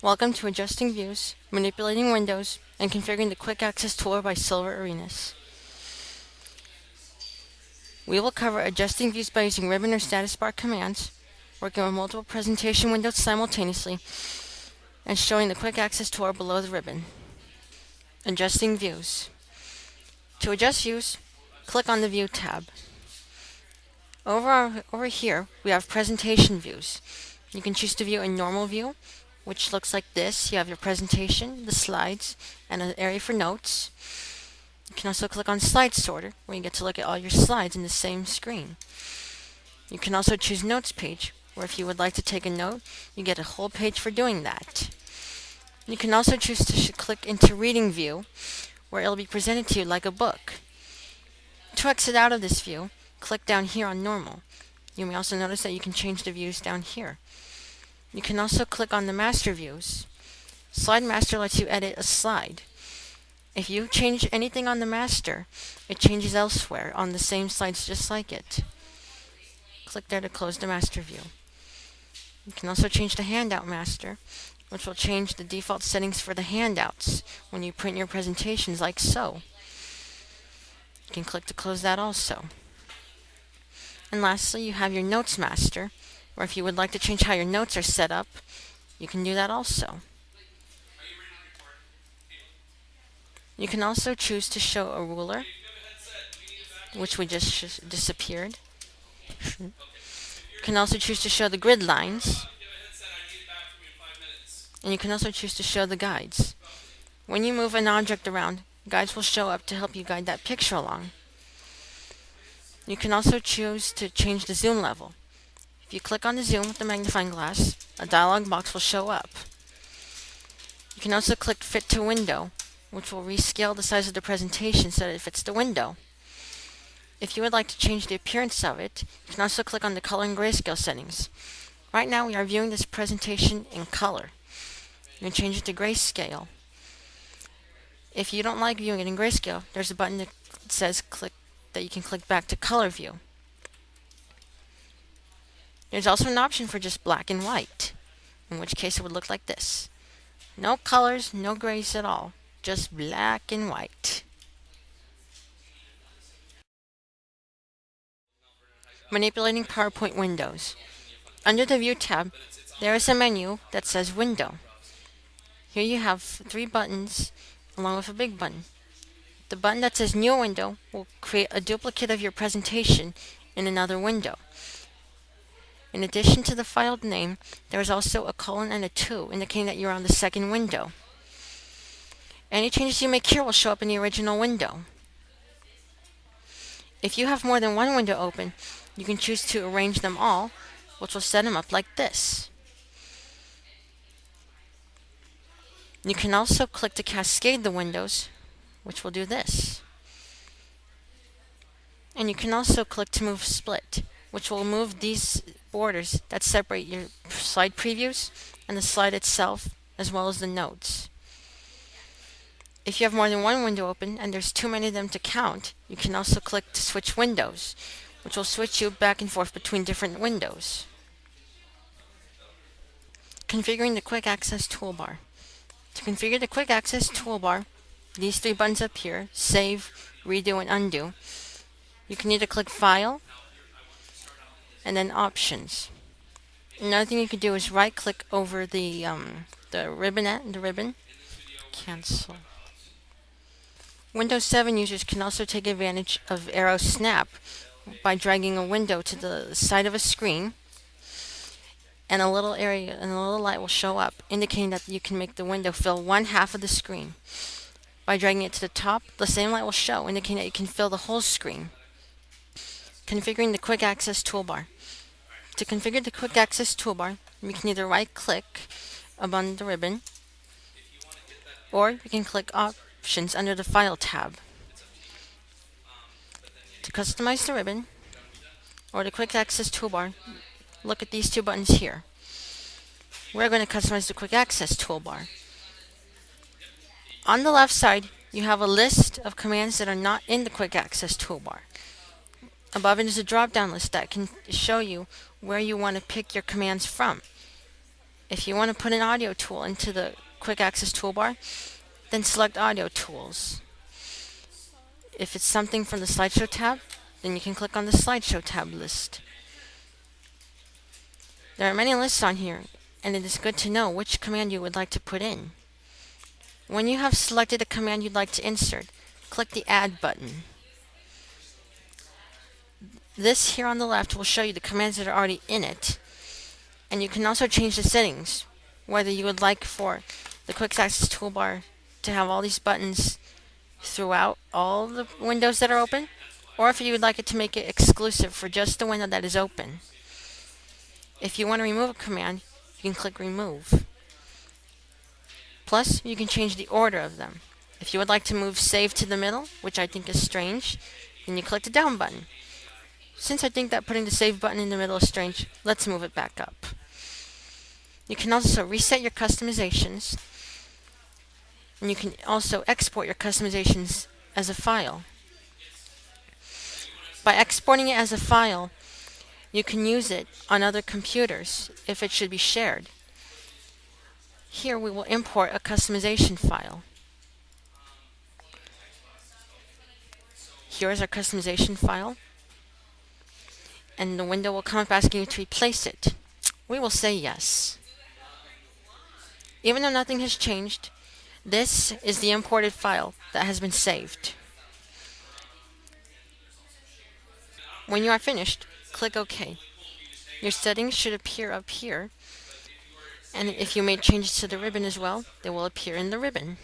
Welcome to Adjusting Views, Manipulating Windows, and Configuring the Quick Access Toolbar by Silver Arenas. We will cover adjusting views by using ribbon or status bar commands, working with multiple presentation windows simultaneously, and showing the Quick Access toolbar below the ribbon. Adjusting views. To adjust views, click on the View tab. Over here, we have presentation views. You can choose to view in normal view, which looks like this. You have your presentation, the slides, and an area for notes. You can also click on Slide Sorter, where you get to look at all your slides in the same screen. You can also choose Notes page, where if you would like to take a note, you get a whole page for doing that. You can also choose to click into Reading View, where it will be presented to you like a book. To exit out of this view, click down here on Normal. You may also notice that you can change the views down here. You can also click on the Master Views. Slide Master lets you edit a slide. If you change anything on the master, it changes elsewhere on the same slides just like it. Click there to close the master view. You can also change the handout master, which will change the default settings for the handouts when you print your presentations like so. You can click to close that also. And lastly, you have your notes master, where if you would like to change how your notes are set up, you can do that also. You can also choose to show a ruler, which we just disappeared. You can also choose to show the grid lines. And you can also choose to show the guides. When you move an object around, guides will show up to help you guide that picture along. You can also choose to change the zoom level. If you click on the zoom with the magnifying glass, a dialog box will show up. You can also click Fit to Window, which will rescale the size of the presentation so that it fits the window. If you would like to change the appearance of it, you can also click on the color and grayscale settings. Right now we are viewing this presentation in color. You can change it to grayscale. If you don't like viewing it in grayscale, there's a button that says that you can click back to color view. There's also an option for just black and white, in which case it would look like this. No colors, no grays at all. Just black and white. Manipulating PowerPoint windows. Under the View tab, there is a menu that says Window. Here you have 3 buttons along with a big button. The button that says New Window will create a duplicate of your presentation in another window. In addition to the file name, there is also a colon and a 2 indicating that you're on the second window. Any changes you make here will show up in the original window. If you have more than one window open, you can choose to arrange them all, which will set them up like this. You can also click to cascade the windows, which will do this. And you can also click to move split, which will move these borders that separate your slide previews and the slide itself, as well as the notes. If you have more than one window open and there's too many of them to count, you can also click to switch windows, which will switch you back and forth between different windows. Configuring the Quick Access toolbar. To configure the Quick Access toolbar, these 3 buttons up here, Save, Redo, and Undo, you can either click File, and then Options. Another thing you can do is right-click over the ribbon, cancel. Windows 7 users can also take advantage of Arrow Snap by dragging a window to the side of a screen, and a little area and a little light will show up, indicating that you can make the window fill one half of the screen. By dragging it to the top, the same light will show, indicating that you can fill the whole screen. Configuring the Quick Access toolbar. To configure the Quick Access toolbar, you can either right-click above the ribbon, or you can click Options under the File tab. To customize the ribbon, or the Quick Access toolbar, look at these 2 buttons here. We're going to customize the Quick Access toolbar. On the left side, you have a list of commands that are not in the Quick Access toolbar. Above it is a drop-down list that can show you where you want to pick your commands from. If you want to put an audio tool into the quick access toolbar, then select audio tools. If it's something from the slideshow tab, then you can click on the slideshow tab list. There are many lists on here, and it is good to know which command you would like to put in. When you have selected a command you'd like to insert, click the Add button. This here on the left will show you the commands that are already in it, and you can also change the settings, whether you would like for the quick access toolbar to have all these buttons throughout all the windows that are open, or if you would like it to make it exclusive for just the window that is open. If you want to remove a command, you can click Remove. Plus, you can change the order of them. If you would like to move Save to the middle, which I think is strange, then you click the down button. Since I think that putting the Save button in the middle is strange, let's move it back up. You can also reset your customizations, and you can also export your customizations as a file. By exporting it as a file, you can use it on other computers if it should be shared. Here we will import a customization file. Here is our customization file, and the window will come up asking you to replace it. We will say yes. Even though nothing has changed, this is the imported file that has been saved. When you are finished, click OK. Your settings should appear up here, and if you made changes to the ribbon as well, they will appear in the ribbon.